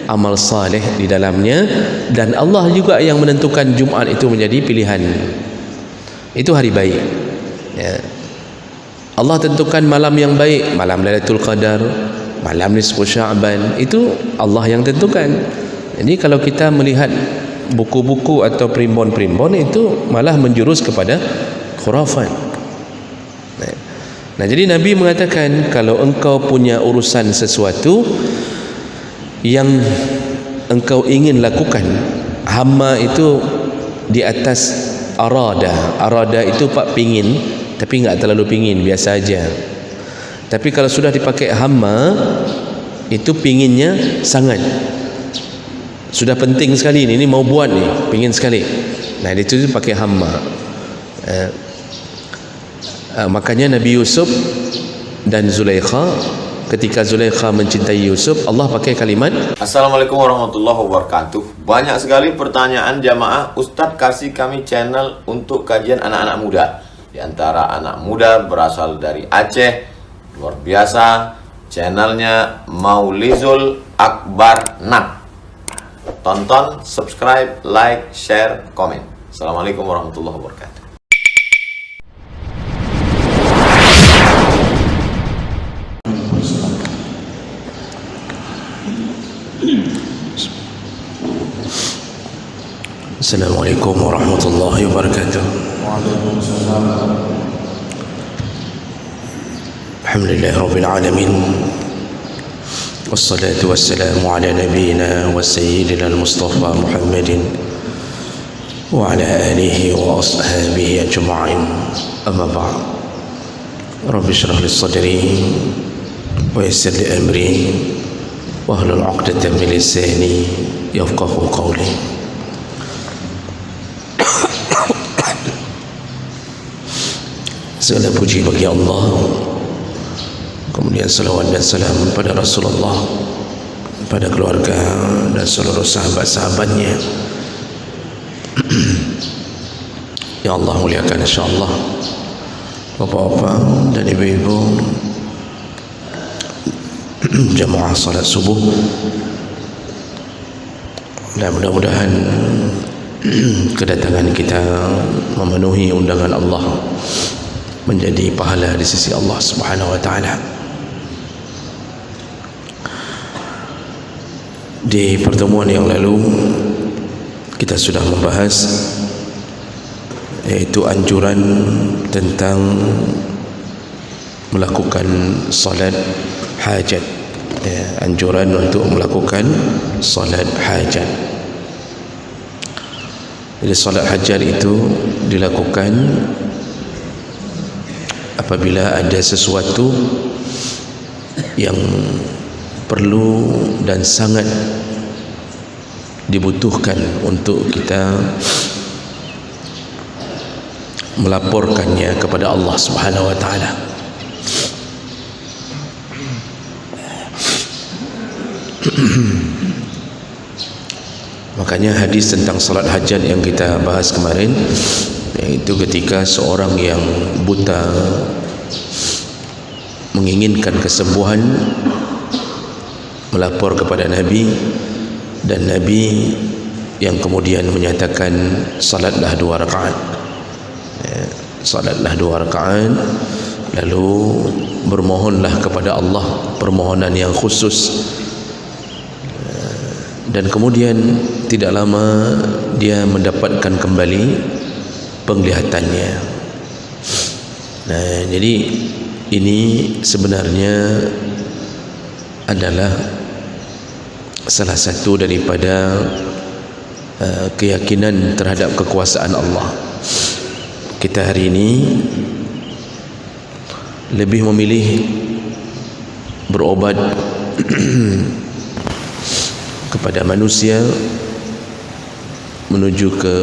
amal saleh di dalamnya, dan Allah juga yang menentukan Jumaat itu menjadi pilihan. Itu hari baik ya. Allah tentukan malam yang baik, malam Lailatul Qadar, malam nisfu Sya'ban, itu Allah yang tentukan. Jadi kalau kita melihat buku-buku atau primbon-primbon, itu malah menjurus kepada khurafat. Nah, jadi Nabi mengatakan, kalau engkau punya urusan sesuatu yang engkau ingin lakukan, hamma itu di atas arada. Arada itu pak pingin, tapi enggak terlalu pingin, biasa aja. Tapi kalau sudah dipakai hamma, itu pinginnya sangat, sudah penting sekali, ini mau buat nih, pingin sekali. Nah, itu pakai hamma. Makanya Nabi Yusuf dan Zulaikha, ketika Zulaikha mencintai Yusuf, Allah pakai kalimat Assalamualaikum warahmatullahi wabarakatuh. Banyak sekali pertanyaan jamaah, Ustadz kasih kami channel untuk kajian anak-anak muda. Di antara anak muda berasal dari Aceh, luar biasa, channelnya Maulizul Akbar Nak. Tonton, subscribe, like, share, komen. Assalamualaikum warahmatullahi wabarakatuh. Assalamualaikum warahmatullahi wabarakatuh. Alhamdulillah rabbil alamin. Wassalatu wassalamu ala nabiyyina wa sayyidina al-Mustafa Muhammadin wa ala alihi wa ashabihi ajma'in. Amma ba'd. Rabbi shrah li sadri wa yassir li amri wa hlul 'uqdatam min lisani yafqahu qawli. Segala puji bagi Allah, kemudian salawat dan salam pada Rasulullah, pada keluarga dan seluruh sahabat-sahabatnya. Ya Allah muliakan insyaAllah bapak-bapak dan ibu-ibu jamaah salat subuh, dan mudah-mudahan kedatangan kita memenuhi undangan Allah menjadi pahala di sisi Allah Subhanahu wa taala. Di pertemuan yang lalu kita sudah membahas yaitu anjuran tentang melakukan salat hajat, anjuran untuk melakukan salat hajat. Jadi salat hajat itu dilakukan apabila ada sesuatu yang perlu dan sangat dibutuhkan untuk kita melaporkannya kepada Allah Subhanahu wa taala. Makanya hadis tentang salat hajat yang kita bahas kemarin, yaitu ketika seorang yang buta menginginkan kesembuhan melapor kepada Nabi, dan Nabi yang kemudian menyatakan salatlah 2 rakaat, salatlah 2 rakaat, lalu bermohonlah kepada Allah permohonan yang khusus, dan kemudian tidak lama dia mendapatkan kembali penglihatannya. Nah, jadi ini sebenarnya adalah salah satu daripada keyakinan terhadap kekuasaan Allah. Kita hari ini lebih memilih berobat kepada manusia menuju ke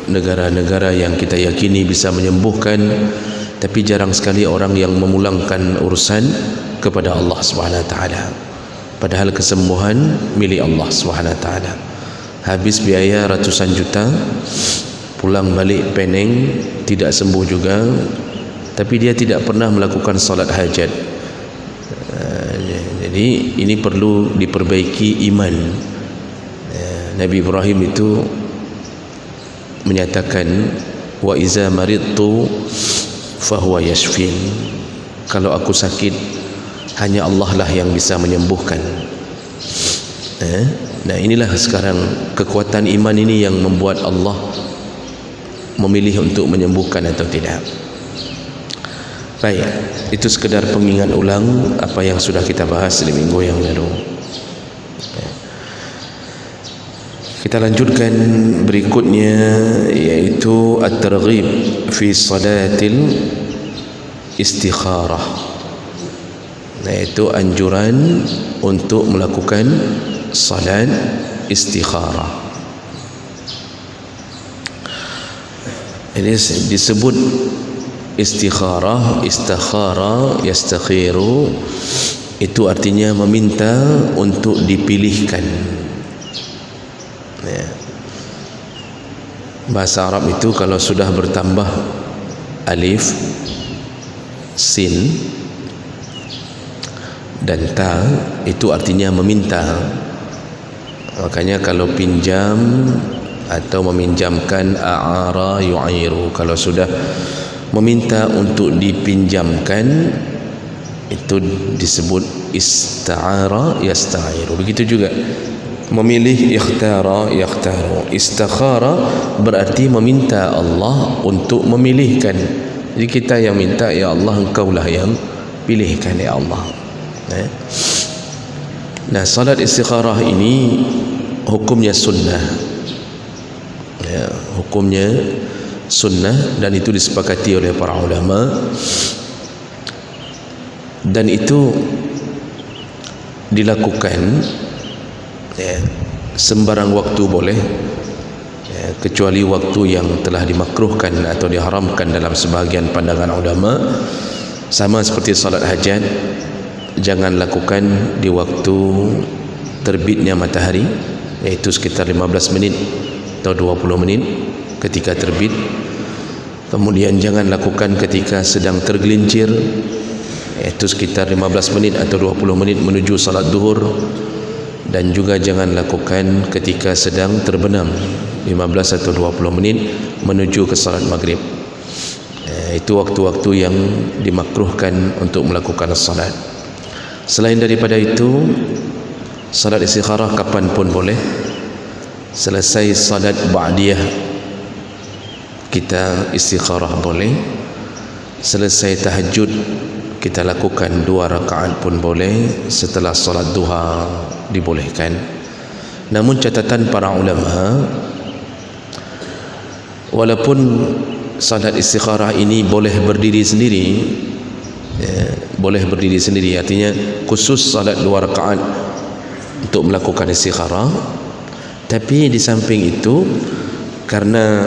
negara-negara yang kita yakini bisa menyembuhkan, tapi jarang sekali orang yang memulangkan urusan kepada Allah Subhanahu wa taala. Padahal kesembuhan milik Allah Subhanahu wa taala. Habis biaya ratusan juta, pulang balik pening, tidak sembuh juga, tapi dia tidak pernah melakukan salat hajat. Jadi ini perlu diperbaiki iman Nabi Ibrahim itu menyatakan wa iza maridtu fahuwa yashfin, kalau aku sakit hanya Allah lah yang bisa menyembuhkan. Nah, inilah sekarang kekuatan iman ini yang membuat Allah memilih untuk menyembuhkan atau tidak. Baik, itu sekedar pengingat ulang apa yang sudah kita bahas di minggu yang lalu. Kita lanjutkan berikutnya, yaitu at-targhib fi salatil istikharah, yaitu anjuran untuk melakukan salat istikharah. Ini disebut istikharah, istakhara, yastakhiru, itu artinya meminta untuk dipilihkan. Bahasa Arab itu kalau sudah bertambah alif, sin dan ta, itu artinya meminta. Makanya kalau pinjam atau meminjamkan, a'ara yu'iru, kalau sudah meminta untuk dipinjamkan itu disebut ista'ara yasta'iru. Begitu juga memilih, ikhtara yakhtaru. Istakhara berarti meminta Allah untuk memilihkan. Jadi kita yang minta, ya Allah engkaulah yang pilihkan ya Allah. Nah, salat istikharah ini hukumnya sunnah, ya, hukumnya sunnah, dan itu disepakati oleh para ulama, dan itu dilakukan sembarang waktu boleh, kecuali waktu yang telah dimakruhkan atau diharamkan dalam sebahagian pandangan ulama. Sama seperti salat hajat, jangan lakukan di waktu terbitnya matahari, yaitu sekitar 15 menit atau 20 menit ketika terbit. Kemudian jangan lakukan ketika sedang tergelincir, yaitu sekitar 15 menit atau 20 menit menuju salat duhur. Dan juga jangan lakukan ketika sedang terbenam, 15 atau 20 menit menuju ke salat maghrib. Itu waktu-waktu yang dimakruhkan untuk melakukan salat. Selain daripada itu, salat istikharah kapan pun boleh. Selesai salat ba'diyah kita istikharah boleh. Selesai tahajud kita lakukan 2 rakaat pun boleh. Setelah salat duha dibolehkan. Namun catatan para ulama, walaupun salat istikharah ini boleh berdiri sendiri, boleh berdiri sendiri, artinya khusus salat 2 rakaat untuk melakukan istikharah, tapi di samping itu, karena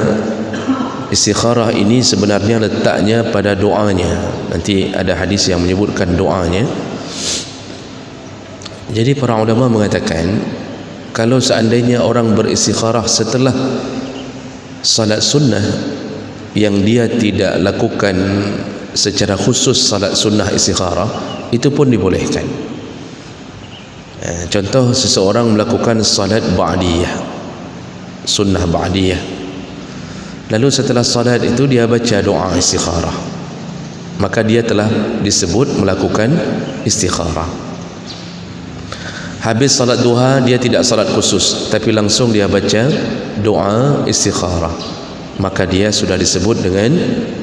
istikharah ini sebenarnya letaknya pada doanya, nanti ada hadis yang menyebutkan doanya. Jadi para ulama mengatakan, kalau seandainya orang beristikharah setelah salat sunnah yang dia tidak lakukan secara khusus salat sunnah istikharah, itu pun dibolehkan. Contoh, seseorang melakukan salat ba'diyah, sunnah ba'diyah, lalu setelah salat itu dia baca doa istikharah, maka dia telah disebut melakukan istikharah. Habis salat duha dia tidak salat khusus, tapi langsung dia baca doa istikharah, maka dia sudah disebut dengan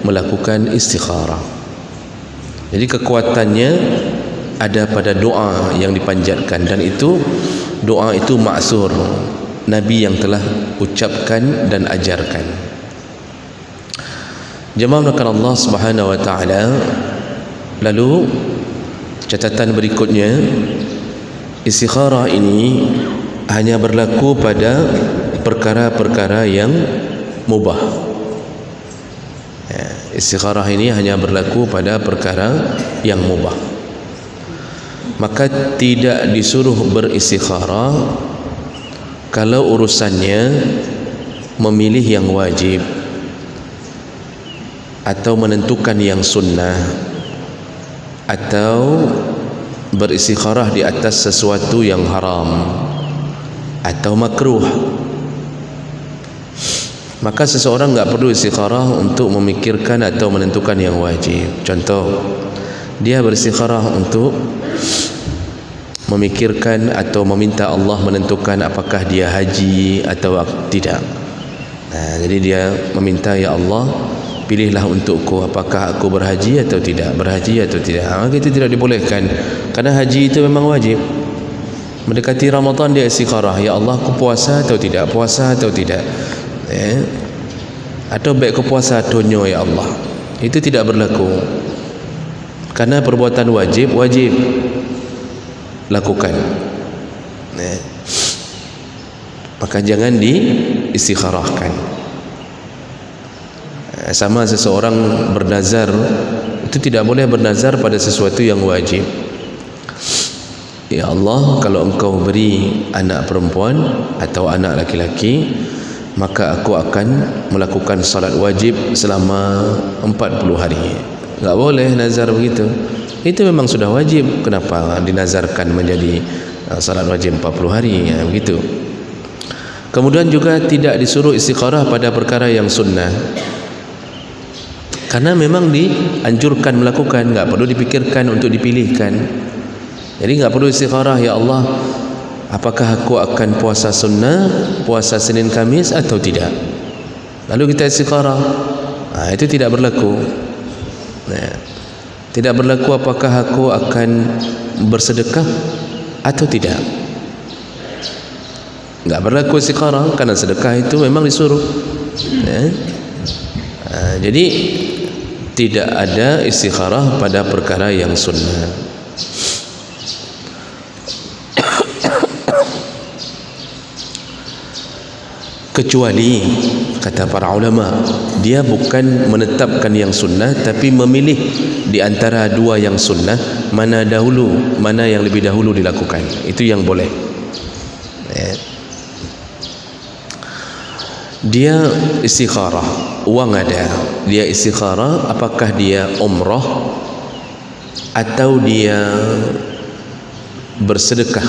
melakukan istikharah. Jadi kekuatannya ada pada doa yang dipanjatkan, dan itu doa itu ma'sur, Nabi yang telah ucapkan dan ajarkan. Jemaah melakukan Allah Subhanahu wa taala. Lalu catatan berikutnya, istikharah ini hanya berlaku pada perkara-perkara yang mubah. Istikharah ini hanya berlaku pada perkara yang mubah. Maka tidak disuruh beristikharah kalau urusannya memilih yang wajib atau menentukan yang sunnah, atau beristikharah di atas sesuatu yang haram. atau makruh. Maka seseorang enggak perlu istikharah untuk memikirkan atau menentukan yang wajib. Contoh, dia beristikharah untuk memikirkan atau meminta Allah menentukan apakah dia haji atau tidak. Jadi dia meminta, ya Allah, pilihlah untukku apakah aku berhaji atau tidak, berhaji atau tidak. Itu tidak dibolehkan, karena haji itu memang wajib. Mendekati Ramadan dia istikharah, ya Allah, aku puasa atau tidak, puasa atau tidak, atau baik aku puasa donyo ya Allah. Itu tidak berlaku, karena perbuatan wajib lakukan. Maka jangan diistikharahkan. Sama seseorang bernazar, itu tidak boleh bernazar pada sesuatu yang wajib. Ya Allah, kalau engkau beri anak perempuan atau anak laki-laki, maka aku akan melakukan salat wajib selama 40 hari. Enggak boleh nazar begitu. Itu memang sudah wajib. Kenapa dinazarkan menjadi salat wajib 40 hari? Begitu. Kemudian juga tidak disuruh istikharah pada perkara yang sunnah, karena memang dianjurkan melakukan, enggak perlu dipikirkan untuk dipilihkan. Jadi enggak perlu istikharah, ya Allah, apakah aku akan puasa sunnah, puasa Senin Kamis atau tidak. Lalu kita istikharah. Itu tidak berlaku. Tidak berlaku apakah aku akan bersedekah atau tidak. Enggak berlaku istikharah, karena sedekah itu memang disuruh. Jadi tidak ada istikharah pada perkara yang sunnah. Kecuali, kata para ulama, dia bukan menetapkan yang sunnah, tapi memilih di antara dua yang sunnah, mana yang lebih dahulu dilakukan. Itu yang boleh. Dia istikharah, uang ada, dia istikharah apakah dia umrah atau dia bersedekah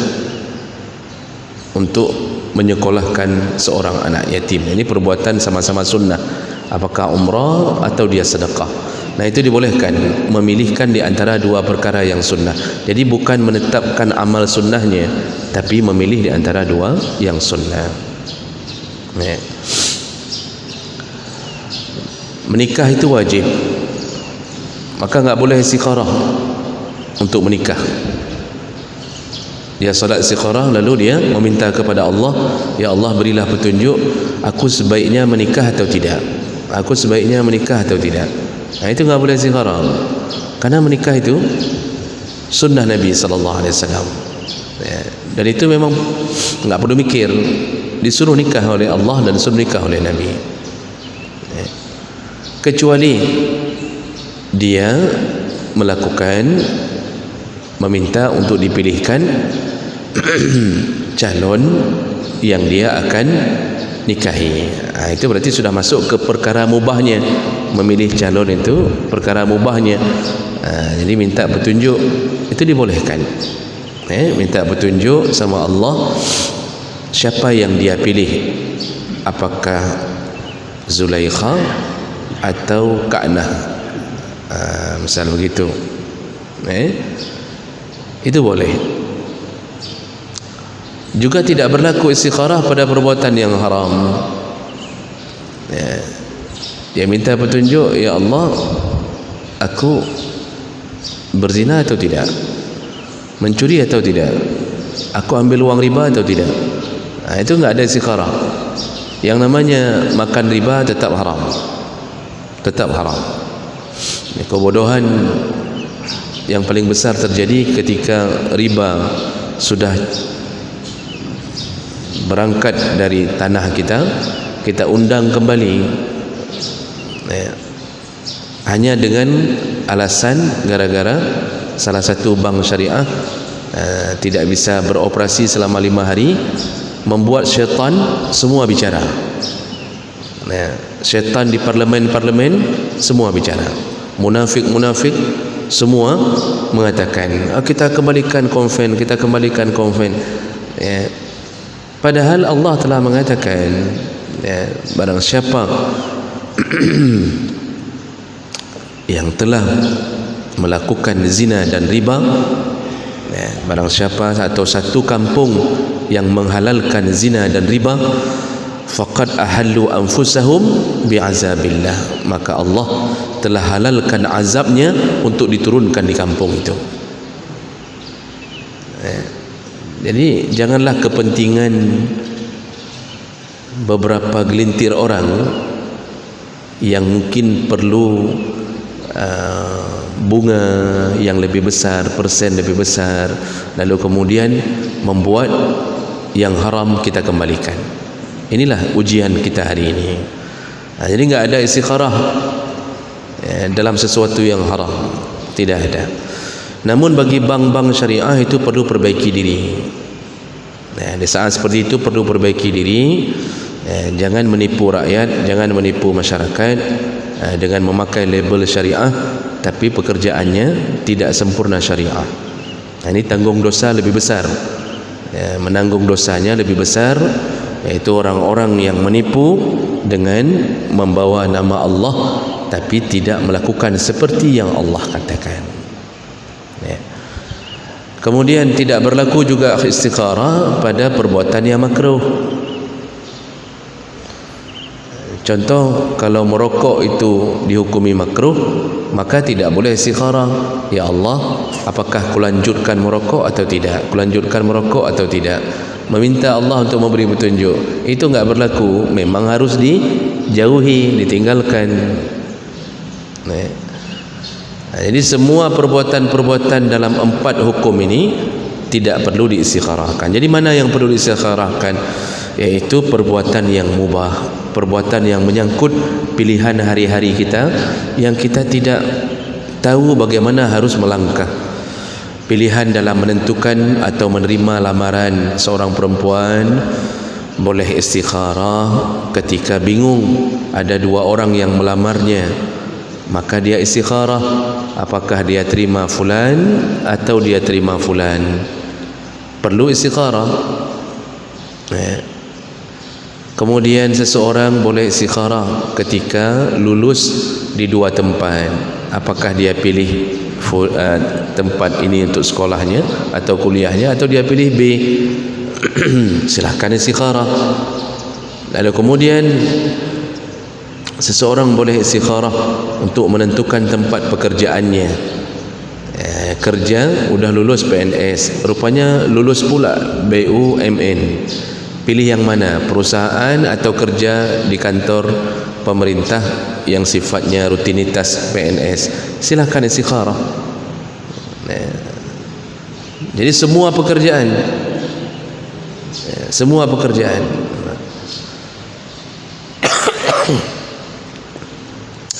untuk menyekolahkan seorang anak yatim. Ini perbuatan sama-sama sunnah, apakah umrah atau dia sedekah. Itu dibolehkan, memilihkan di antara dua perkara yang sunnah. Jadi bukan menetapkan amal sunnahnya, tapi memilih di antara dua yang sunnah. Menikah itu wajib, maka enggak boleh istikharah untuk menikah. Dia salat istikharah, lalu dia meminta kepada Allah, ya Allah, berilah petunjuk, aku sebaiknya menikah atau tidak, aku sebaiknya menikah atau tidak. Itu enggak boleh istikharah, karena menikah itu sunnah Nabi SAW. Dan itu memang enggak perlu mikir, disuruh nikah oleh Allah dan disuruh nikah oleh Nabi. Kecuali dia melakukan, meminta untuk dipilihkan calon yang dia akan nikahi. Itu berarti sudah masuk ke perkara mubahnya. Memilih calon itu perkara mubahnya. Jadi minta petunjuk itu dibolehkan. Minta petunjuk sama Allah, siapa yang dia pilih, apakah Zulaikha atau Ka'nah, misal begitu. Itu boleh. Juga tidak berlaku istikharah pada perbuatan yang haram. Dia minta petunjuk, ya Allah, aku berzina atau tidak, mencuri atau tidak, aku ambil uang riba atau tidak. Itu enggak ada istikharah. Yang namanya makan riba tetap haram, tetap haram. Kebodohan yang paling besar terjadi ketika riba sudah berangkat dari tanah kita, kita undang kembali, hanya dengan alasan gara-gara salah satu bank syariah tidak bisa beroperasi selama 5 hari, membuat syaitan semua bicara. Syaitan di parlemen semua bicara, munafik semua mengatakan, kita kembalikan konven, kita kembalikan konven. Padahal Allah telah mengatakan, barang siapa yang telah melakukan zina dan riba, barang siapa atau satu kampung yang menghalalkan zina dan riba, faqad ahallu anfusahum bi'azabillah, maka Allah telah halalkan azabnya untuk diturunkan di kampung itu. Jadi janganlah kepentingan beberapa gelintir orang yang mungkin perlu bunga yang lebih besar, persen lebih besar, lalu kemudian membuat yang haram kita kembalikan. Inilah ujian kita hari ini. Jadi enggak ada istikharah dalam sesuatu yang haram, tidak ada. Namun bagi bank-bank syariah itu perlu perbaiki diri. Di saat seperti itu perlu perbaiki diri. Jangan menipu rakyat, jangan menipu masyarakat dengan memakai label syariah tapi pekerjaannya tidak sempurna syariah. Ini tanggung dosa lebih besar, menanggung dosanya lebih besar, yaitu orang-orang yang menipu dengan membawa nama Allah tapi tidak melakukan seperti yang Allah katakan. Kemudian tidak berlaku juga istikharah pada perbuatan yang makruh. Contoh, kalau merokok itu dihukumi makruh, maka tidak boleh istikharah. Ya Allah, apakah kulanjutkan merokok atau tidak? Kulanjutkan merokok atau tidak? Meminta Allah untuk memberi petunjuk. Itu enggak berlaku. Memang harus dijauhi, ditinggalkan. Jadi semua perbuatan-perbuatan dalam 4 hukum ini tidak perlu diistikharahkan. Jadi mana yang perlu diistikharahkan? Yaitu perbuatan yang mubah, perbuatan yang menyangkut pilihan hari-hari kita yang kita tidak tahu bagaimana harus melangkah. Pilihan dalam menentukan atau menerima lamaran seorang perempuan, boleh istikharah ketika bingung ada 2 orang yang melamarnya, maka dia istikharah apakah dia terima fulan atau dia terima fulan. Perlu istikharah. Kemudian seseorang boleh istikharah ketika lulus di 2 tempat, apakah dia pilih tempat ini untuk sekolahnya atau kuliahnya, atau dia pilih B. Silahkan istikharah. Lalu kemudian seseorang boleh istikharah untuk menentukan tempat pekerjaannya. Kerja udah lulus PNS, rupanya lulus pula BUMN. Pilih yang mana, perusahaan atau kerja di kantor pemerintah yang sifatnya rutinitas PNS? Silahkan istikharah. Jadi semua pekerjaan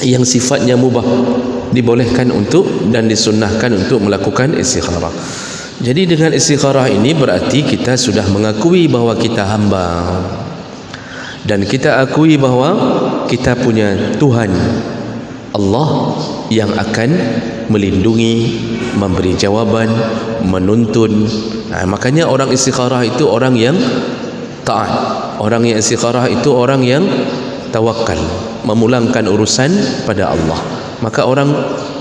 yang sifatnya mubah dibolehkan untuk dan disunnahkan untuk melakukan istikharah. Jadi dengan istikharah ini berarti kita sudah mengakui bahawa kita hamba, dan kita akui bahawa kita punya Tuhan Allah yang akan melindungi, memberi jawaban, menuntun. Makanya orang istikharah itu orang yang taat. Orang yang istikharah itu orang yang tawakal, memulangkan urusan pada Allah. Maka orang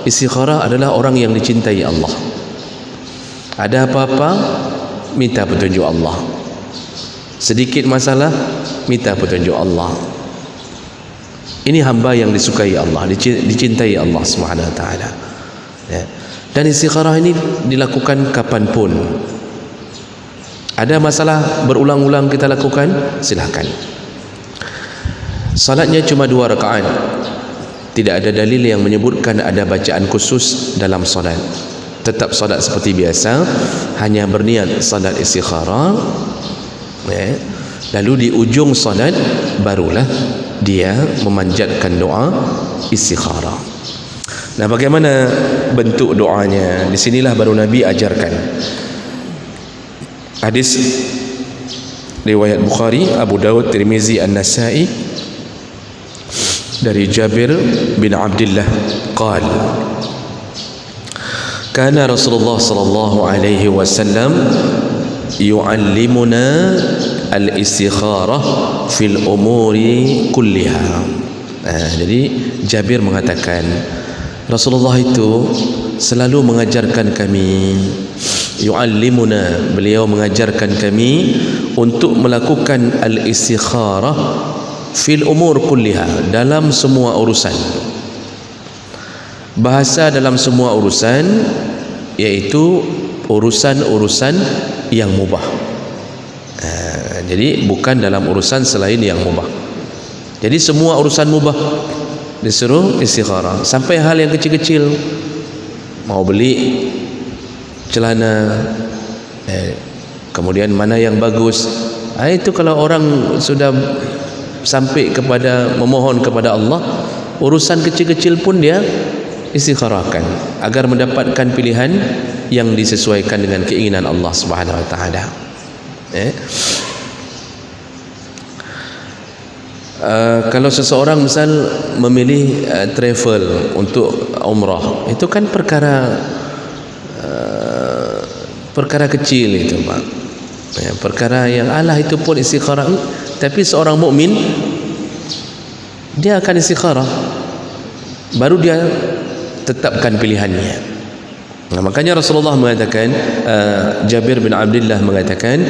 istikharah adalah orang yang dicintai Allah. Ada apa-apa, minta petunjuk Allah. Sedikit masalah, minta petunjuk Allah. Ini hamba yang disukai Allah, dicintai Allah Subhanahu wa taala. Dan istikharah ini dilakukan kapanpun. Ada masalah berulang-ulang kita lakukan, silakan. Salatnya cuma 2 rakaat. Tidak ada dalil yang menyebutkan ada bacaan khusus dalam salat. Tetap salat seperti biasa, hanya berniat salat istikharah. Lalu di ujung salat barulah dia memanjatkan doa istikharah. Nah, bagaimana bentuk doanya? Di sinilah baru Nabi ajarkan. Hadis riwayat Bukhari, Abu Dawud, Tirmizi, An-Nasa'i dari Jabir bin Abdullah qala kana Rasulullah sallallahu alaihi wasallam yu'allimuna al-istikharah fil umuri kulliha. Jadi Jabir mengatakan Rasulullah itu selalu mengajarkan kami, yu'allimuna, beliau mengajarkan kami untuk melakukan al-istikharah fil umur kulliha, dalam semua urusan. Bahasa dalam semua urusan yaitu urusan-urusan yang mubah. Jadi bukan dalam urusan selain yang mubah. Jadi semua urusan mubah disuruh istikharah, sampai hal yang kecil-kecil, mau beli celana, kemudian mana yang bagus, itu kalau orang sudah sampai kepada memohon kepada Allah, urusan kecil-kecil pun dia istikharahkan agar mendapatkan pilihan yang disesuaikan dengan keinginan Allah Subhanahu wa taala. Kalau seseorang misal memilih travel untuk umrah, itu kan perkara kecil itu, Pak. Perkara yang Allah itu pun istikharah, tapi seorang mukmin dia akan istikharah, baru dia tetapkan pilihannya. Makanya Rasulullah mengatakan, Jabir bin Abdullah mengatakan,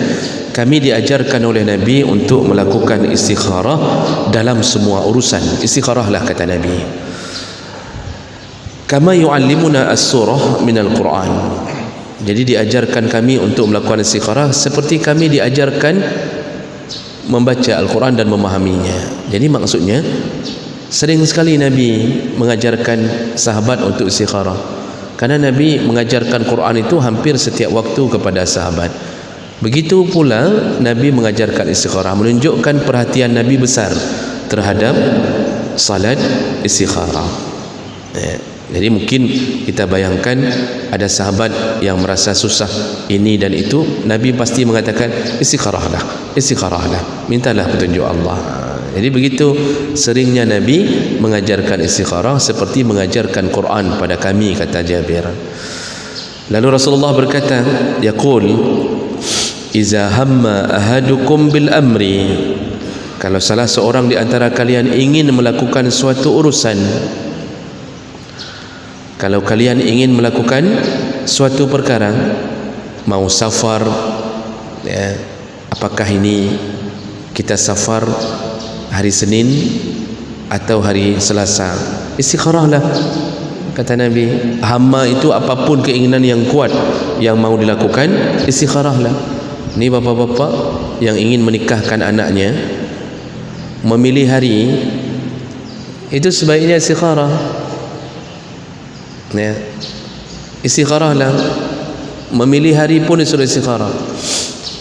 kami diajarkan oleh Nabi untuk melakukan istikharah dalam semua urusan. Istikharahlah, kata Nabi, kama yu'allimuna as-surah minal Quran. Jadi diajarkan kami untuk melakukan istikharah seperti kami diajarkan membaca Al-Quran dan memahaminya. Jadi maksudnya sering sekali Nabi mengajarkan sahabat untuk istikharah, karena Nabi mengajarkan Quran itu hampir setiap waktu kepada sahabat. Begitu pula Nabi mengajarkan istikharah, menunjukkan perhatian Nabi besar terhadap salat istikharah. Jadi mungkin kita bayangkan ada sahabat yang merasa susah ini dan itu, Nabi pasti mengatakan istikharahlah, istikharahlah, mintalah petunjuk Allah. Jadi begitu seringnya Nabi mengajarkan istikharah seperti mengajarkan Quran pada kami, kata Jabir. Lalu Rasulullah berkata, yaqul iza hamma ahadukum bil amri, kalau salah seorang di antara kalian ingin melakukan suatu urusan, kalau kalian ingin melakukan suatu perkara, mau safar, apakah ini kita safar hari Senin atau hari Selasa, istikharahlah, kata Nabi. Hamma itu apapun keinginan yang kuat yang mau dilakukan, istikharahlah. Ini bapak-bapak yang ingin menikahkan anaknya, memilih hari, itu sebaiknya istikharah. Istikharahlah, memilih hari pun disuruh istikharah.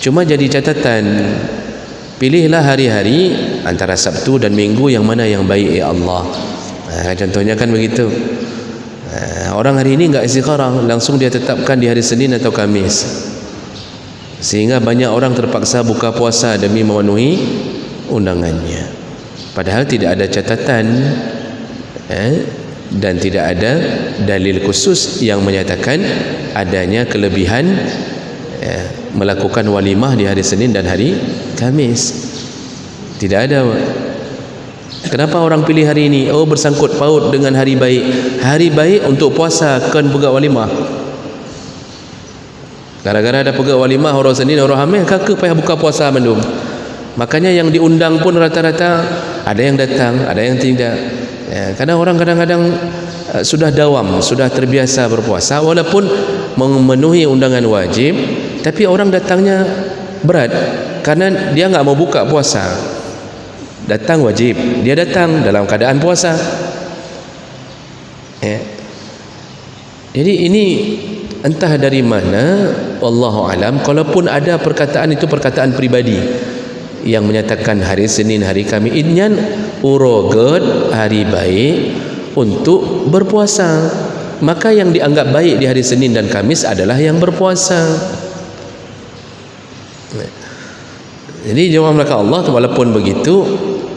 Cuma jadi catatan, pilihlah hari-hari antara Sabtu dan Minggu yang mana yang baik, ya Allah. Contohnya kan begitu. Orang hari ini enggak istikharah, langsung dia tetapkan di hari Senin atau Kamis, sehingga banyak orang terpaksa buka puasa demi memenuhi undangannya, padahal tidak ada catatan dan tidak ada dalil khusus yang menyatakan adanya kelebihan melakukan walimah di hari Senin dan hari Kamis. Tidak ada. Kenapa orang pilih hari ini? Oh, bersangkut paut dengan hari baik. Hari baik untuk puasa, kan pegawai walimah. Gara-gara ada pegawai walimah orang Senin, orang Khamis, kakak payah buka puasa mendung. Makanya yang diundang pun rata-rata ada yang datang, ada yang tidak. Karena orang kadang-kadang sudah dawam, sudah terbiasa berpuasa, walaupun memenuhi undangan wajib, tapi orang datangnya berat karena dia nggak mau buka puasa. Datang wajib, dia datang dalam keadaan puasa. Jadi ini entah dari mana, wallahu alam. Kalaupun ada perkataan itu perkataan pribadi yang menyatakan hari Senin, hari Kamis, inyan uroget hari baik untuk berpuasa, maka yang dianggap baik di hari Senin dan Kamis adalah yang berpuasa. Jadi jawab mereka Allah, walaupun begitu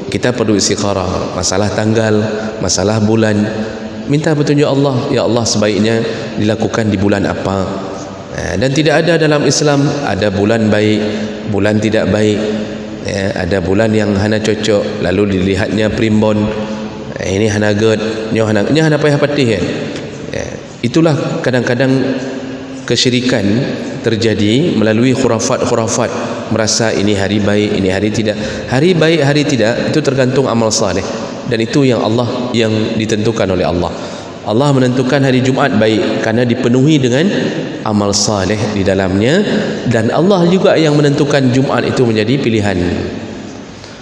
kita perlu istikharah, masalah tanggal, masalah bulan, minta petunjuk Allah. Ya Allah, sebaiknya dilakukan di bulan apa, Dan tidak ada dalam Islam ada bulan baik, bulan tidak baik, ada bulan yang hana cocok lalu dilihatnya primbon, ini hana ged, nya hana payah patih kan. Itulah kadang-kadang kesyirikan terjadi melalui khurafat merasa ini hari baik, ini hari tidak. Hari baik, hari tidak itu tergantung amal saleh, dan itu yang Allah yang ditentukan oleh Allah. Allah menentukan hari Jumaat baik karena dipenuhi dengan amal saleh di dalamnya, dan Allah juga yang menentukan Jumaat itu menjadi pilihan.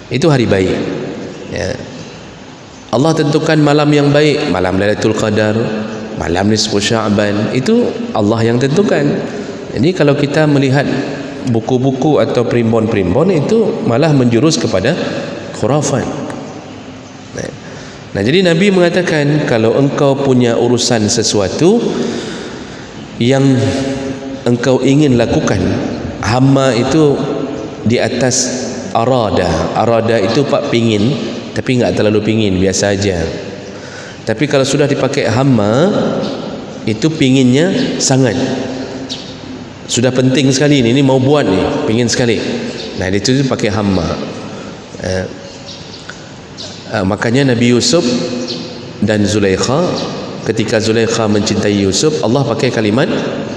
Itu hari baik. Allah tentukan malam yang baik, malam Lailatul Qadar, malam nisfu Sya'ban, itu Allah yang tentukan. Jadi kalau kita melihat buku-buku atau primbon-primbon itu malah menjurus kepada khurafat. Nah, jadi Nabi mengatakan kalau engkau punya urusan sesuatu yang engkau ingin lakukan, hamma itu di atas arada itu pak pingin, tapi enggak terlalu pingin, biasa aja. Tapi kalau sudah dipakai hamma itu pinginnya sangat, sudah penting sekali ini mau buat nih, pingin sekali. Nah, itu pakai hamma. Makanya Nabi Yusuf dan Zulaikha, ketika Zulaikha mencintai Yusuf, Allah pakai kalimat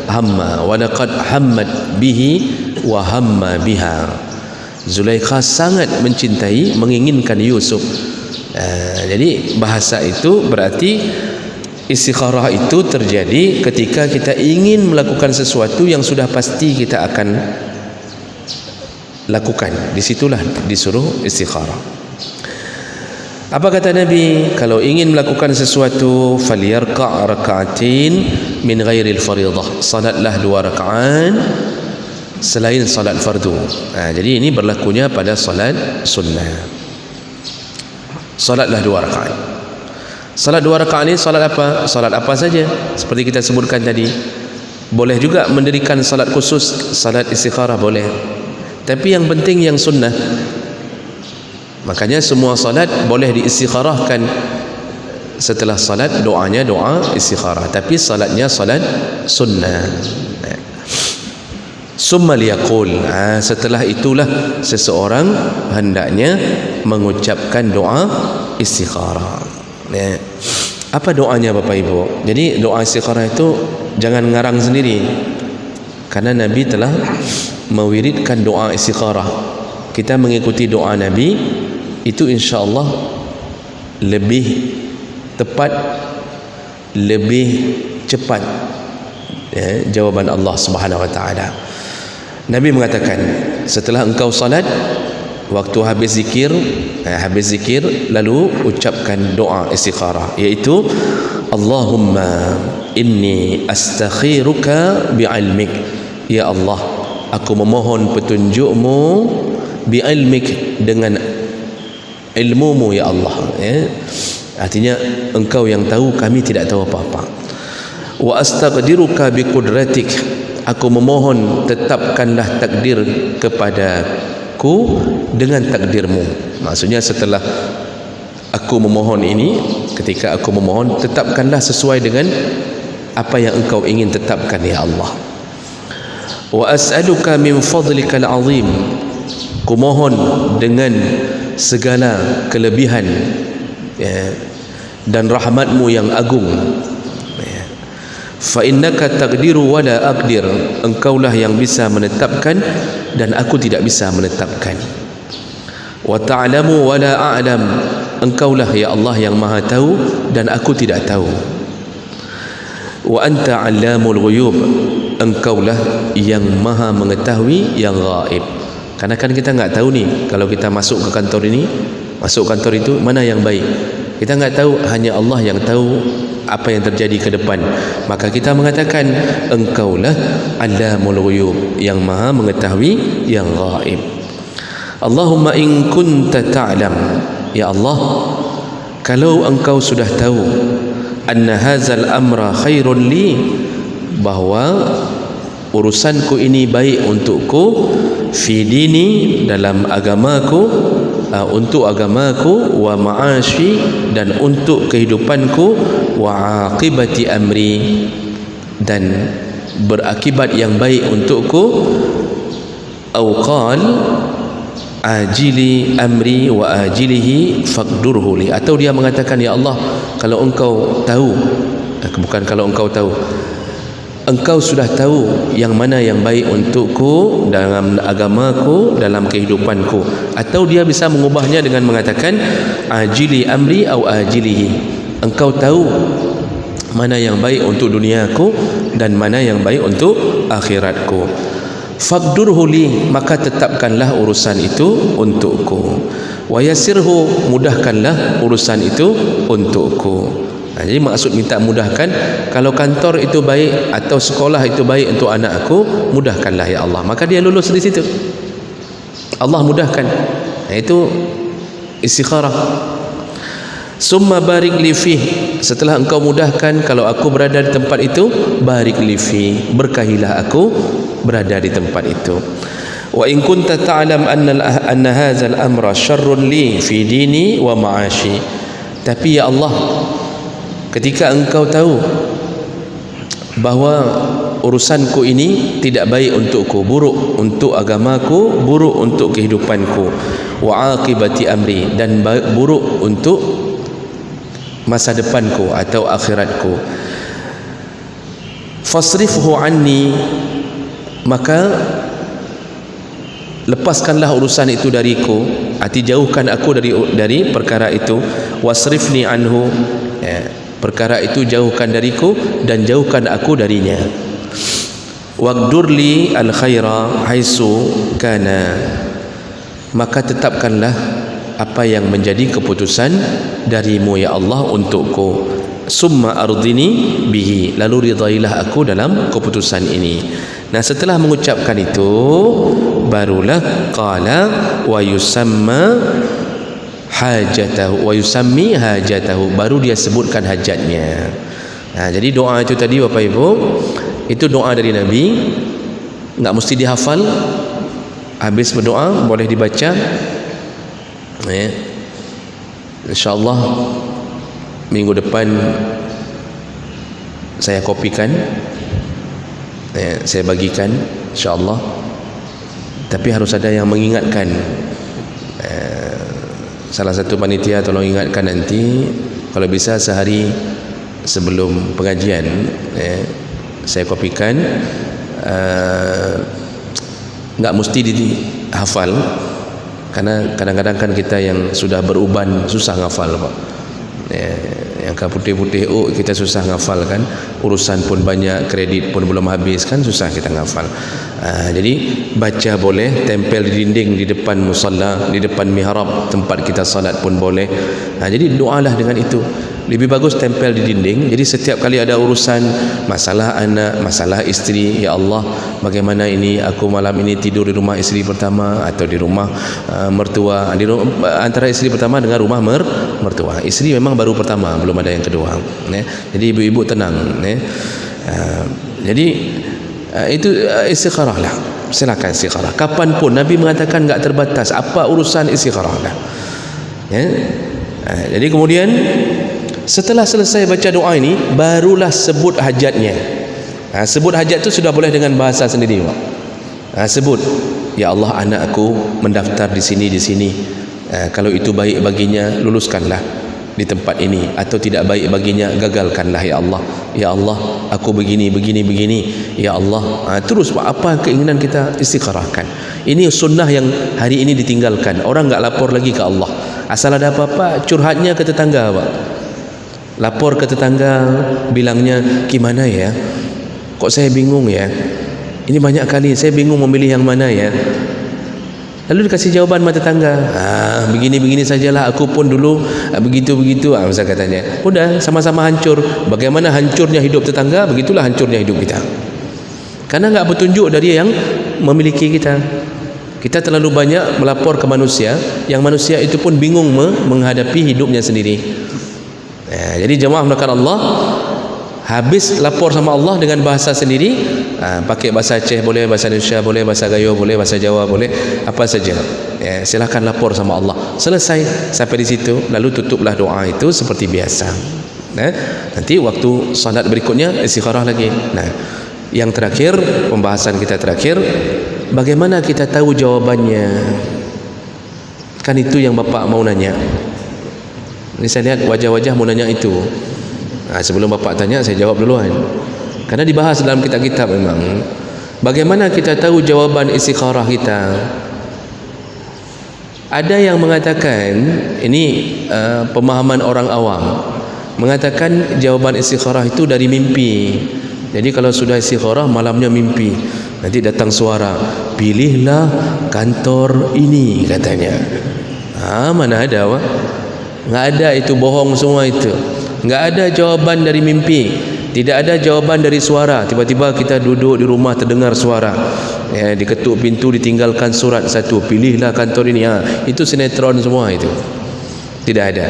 hamma, wa laqad hammat bihi wa hamma biha. Zulaikha sangat mencintai, menginginkan Yusuf. Jadi bahasa itu berarti istikharah itu terjadi ketika kita ingin melakukan sesuatu yang sudah pasti kita akan lakukan. Disitulah disuruh istikharah. Apa kata Nabi? Kalau ingin melakukan sesuatu, falyarka' raka'atin min ghairil faridah. Salatlah 2 rakaat selain salat fardu. Jadi ini berlakunya pada salat sunnah. Salatlah 2 rakaat. Salat 2 rakaat ini salat apa? Salat apa saja. Seperti kita sebutkan tadi. Boleh juga mendirikan salat khusus, salat istikharah boleh. Tapi yang penting yang sunnah. Makanya semua salat boleh diistikharahkan. Setelah salat doanya doa istikharah, tapi salatnya salat sunnah. Summa liyaqul, setelah itulah seseorang hendaknya mengucapkan doa istikharah. Apa doanya Bapak Ibu? Jadi doa istikharah itu jangan ngarang sendiri, karena Nabi telah mewiridkan doa istikharah. Kita mengikuti doa Nabi itu insya-Allah lebih tepat, lebih cepat jawaban Allah Subhanahu wa taala. Nabi mengatakan, setelah engkau salat, waktu habis zikir lalu ucapkan doa istikharah, iaitu Allahumma inni astakhiruka bi'ilmik. Ya Allah, aku memohon petunjukmu bi'ilmik, dengan ilmumu ya Allah. Artinya engkau yang tahu, kami tidak tahu apa-apa. Wa astaqdiruka biqudratik, aku memohon tetapkanlah takdir kepadaku dengan takdirmu. Maksudnya setelah aku memohon ini, ketika aku memohon, tetapkanlah sesuai dengan apa yang engkau ingin tetapkan ya Allah. Wa as'aluka min fadlikal azim, ku mohon dengan segala kelebihan dan rahmatmu yang agung. Fa innaka taqdiru wa la aqdir, engkaulah yang bisa menetapkan dan aku tidak bisa menetapkan. Wa ta'lamu wa la a'lam, engkaulah ya Allah yang maha tahu dan aku tidak tahu. Wa anta 'allamul ghuyub, engkaulah yang maha mengetahui yang gaib. Karena kan kita enggak tahu nih, kalau kita masuk ke kantor ini, masuk kantor itu mana yang baik, kita enggak tahu, hanya Allah yang tahu apa yang terjadi ke depan. Maka kita mengatakan engkaulah 'allamul ghuyub, yang maha mengetahui yang gaib. Allahumma in kunta ta'lam, ya Allah, kalau engkau sudah tahu anna hadzal amra khairun li, bahwa urusanku ini baik untukku, fi dini, dalam agamaku, untuk agamaku, wa ma'ashi, dan untuk kehidupanku, wa aqibati amri, dan berakibat yang baik untukku, au qal ajili amri wa ajilihi faqdurhu li, atau dia mengatakan, ya Allah, kalau engkau tahu, bukan kalau engkau tahu, engkau sudah tahu yang mana yang baik untukku dalam agamaku, dalam kehidupanku. Atau dia bisa mengubahnya dengan mengatakan ajili amri au ajilihi, engkau tahu mana yang baik untuk duniaku dan mana yang baik untuk akhiratku. Faqdurhu li, maka tetapkanlah urusan itu untukku. Wa yassirhu, mudahkanlah urusan itu untukku. Jadi maksud minta mudahkan, kalau kantor itu baik atau sekolah itu baik untuk anakku, mudahkanlah ya Allah. Maka dia lulus di situ, Allah mudahkan. Itu istikharah. Summa barik li fih, setelah engkau mudahkan, kalau aku berada di tempat itu, barik li fih, berkahilah aku berada di tempat itu. Wa in kunta ta'lam anna hadzal amra syarrun li fi dini wa ma'ashi, tapi ya Allah, ketika engkau tahu bahawa urusanku ini tidak baik untukku, buruk untuk agamaku, buruk untuk kehidupanku, wa aqibati amri, dan buruk untuk masa depanku atau akhiratku, fasrifhu anni, maka lepaskanlah urusan itu dariku, arti jauhkan aku dari perkara itu. Wasrifni anhu, perkara itu jauhkan dariku dan jauhkan aku darinya. Waqdurli al khaira haisu kana, maka tetapkanlah apa yang menjadi keputusan darimu ya Allah untukku. Summa ardini bihi, lalu ridailah aku dalam keputusan ini. Nah, setelah mengucapkan itu, barulah qala wa yusamma hajatahu wa yusammi hajatahu, baru dia sebutkan hajatnya. Nah, jadi doa itu tadi Bapak Ibu, itu doa dari Nabi, enggak mesti dihafal. Habis berdoa boleh dibaca. InsyaAllah minggu depan saya kopikan, saya bagikan InsyaAllah. Tapi harus ada yang mengingatkan. Salah satu panitia tolong ingatkan nanti, kalau bisa sehari sebelum pengajian saya kopikan. Enggak mesti dihafal, karena kadang-kadang kan kita yang sudah beruban susah ngafal, Pak. Yang putih-putih kita susah ngafal kan, urusan pun banyak, kredit pun belum habis kan, susah kita ngafal. Jadi baca boleh, tempel di dinding di depan musalla, di depan mihrab tempat kita salat pun boleh. Jadi doalah dengan itu. Lebih bagus tempel di dinding. Jadi setiap kali ada urusan, masalah anak, masalah isteri, ya Allah, bagaimana ini aku malam ini tidur di rumah isteri pertama atau di rumah mertua, antara isteri pertama dengan rumah mertua. Isteri memang baru pertama, belum ada yang kedua. Jadi ibu-ibu tenang. Jadi itu istikharah lah. Silakan istikharah kapanpun. Nabi mengatakan enggak terbatas, apa urusan istikharah lah. Jadi kemudian setelah selesai baca doa ini, barulah sebut hajatnya. Sebut hajat itu sudah boleh dengan bahasa sendiri, Pak. Sebut, ya Allah, anakku mendaftar di sini. Kalau itu baik baginya, luluskanlah di tempat ini, atau tidak baik baginya, gagalkanlah ya Allah. Ya Allah, aku begini. Ya Allah, terus Pak, apa keinginan kita istikharahkan. Ini sunnah yang hari ini ditinggalkan. Orang enggak lapor lagi ke Allah. Asal ada apa-apa, curhatnya ke tetangga, Pak. Lapor ke tetangga, bilangnya, gimana ya, kok saya bingung ya, ini banyak kali saya bingung memilih yang mana ya. Lalu dikasih jawaban sama tetangga, begini sajalah, aku pun dulu begitu. Masa katanya, udah sama-sama hancur. Bagaimana hancurnya hidup tetangga, begitulah hancurnya hidup kita. Karena enggak petunjuk dari yang memiliki kita. Kita terlalu banyak melapor ke manusia, yang manusia itu pun bingung menghadapi hidupnya sendiri. Jadi jemaah melakukan Allah, habis lapor sama Allah dengan bahasa sendiri, pakai bahasa Aceh boleh, bahasa Indonesia boleh, bahasa Gayo boleh, bahasa Jawa boleh, apa saja. Silakan lapor sama Allah. Selesai sampai di situ, lalu tutuplah doa itu seperti biasa. Nanti waktu salat berikutnya istikharah lagi. Yang terakhir, pembahasan kita terakhir, bagaimana kita tahu jawabannya? Kan itu yang Bapak mau nanya. Ini saya lihat wajah-wajah mau nanya itu. Sebelum Bapak tanya, saya jawab duluan. Karena dibahas dalam kitab-kitab memang. Bagaimana kita tahu jawaban istikharah kita? Ada yang mengatakan, ini pemahaman orang awam, mengatakan jawaban istikharah itu dari mimpi. Jadi kalau sudah istikharah malamnya mimpi, nanti datang suara, pilihlah kantor ini katanya. Mana ada Pak? Nggak ada, itu bohong semua itu. Nggak ada jawaban dari mimpi, tidak ada jawaban dari suara. Tiba-tiba kita duduk di rumah terdengar suara, diketuk pintu, ditinggalkan surat satu, pilihlah kantor ini. Itu sinetron semua itu. Tidak ada.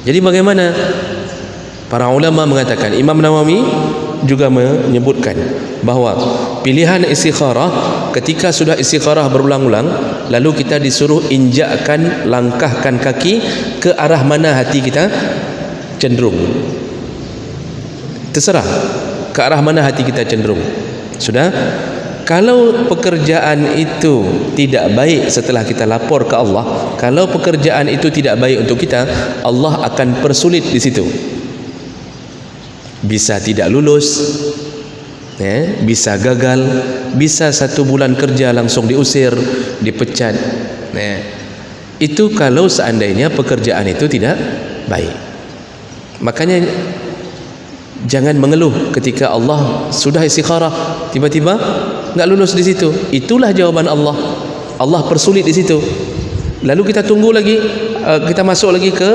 Jadi bagaimana? Para ulama mengatakan, Imam Nawawi juga menyebutkan bahawa pilihan istikharah, ketika sudah istikharah berulang-ulang, lalu kita disuruh injakkan, langkahkan kaki ke arah mana hati kita cenderung. Terserah ke arah mana hati kita cenderung. Sudah. Kalau pekerjaan itu tidak baik setelah kita lapor ke Allah, kalau pekerjaan itu tidak baik untuk kita, Allah akan persulit di situ. Bisa tidak lulus, bisa gagal, bisa 1 bulan kerja langsung diusir, dipecat. Itu kalau seandainya pekerjaan itu tidak baik. Makanya jangan mengeluh ketika Allah sudah istikharah, tiba-tiba nggak lulus di situ. Itulah jawaban Allah. Allah persulit di situ. Lalu kita tunggu lagi, kita masuk lagi ke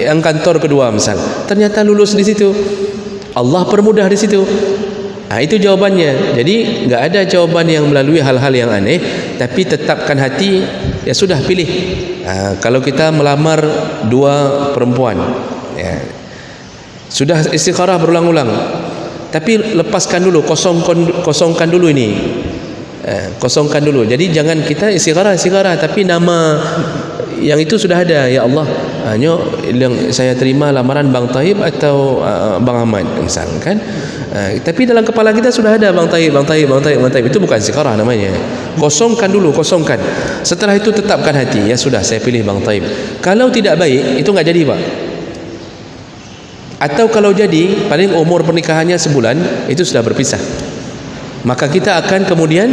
yang kantor kedua misal, ternyata lulus di situ. Allah permudah di situ. Itu jawabannya. Jadi nggak ada jawaban yang melalui hal-hal yang aneh, tapi tetapkan hati, ya sudah pilih. Kalau kita melamar 2 perempuan, sudah istikharah berulang-ulang, tapi lepaskan dulu, kosongkan dulu ini, kosongkan dulu. Jadi jangan kita istikharah, tapi nama yang itu sudah ada. Ya Allah, yang saya terima lamaran Bang Taib atau Bang Ahmad misalkan, tapi dalam kepala kita sudah ada Bang Taib. Itu bukan istikharah namanya. Kosongkan dulu, kosongkan. Setelah itu tetapkan hati, ya sudah saya pilih Bang Taib. Kalau tidak baik, itu nggak jadi Pak. Atau kalau jadi, paling umur pernikahannya sebulan, itu sudah berpisah. Maka kita akan kemudian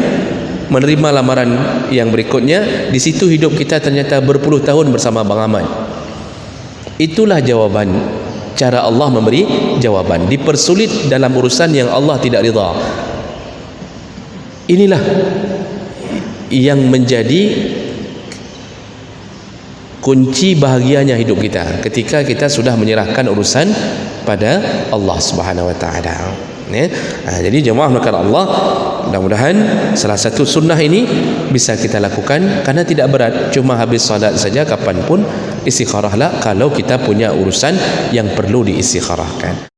menerima lamaran yang berikutnya. Di situ hidup kita ternyata berpuluh tahun bersama Bang Ahmad. Itulah jawaban. Cara Allah memberi jawaban. Dipersulit dalam urusan yang Allah tidak ridha. Inilah yang menjadi kunci bahagianya hidup kita, ketika kita sudah menyerahkan urusan pada Allah Subhanahu wa taala. Jadi jemaah melakukan Allah, mudah-mudahan salah satu sunnah ini bisa kita lakukan, karena tidak berat, cuma habis salat saja kapanpun istikharahlah kalau kita punya urusan yang perlu diistikharahkan.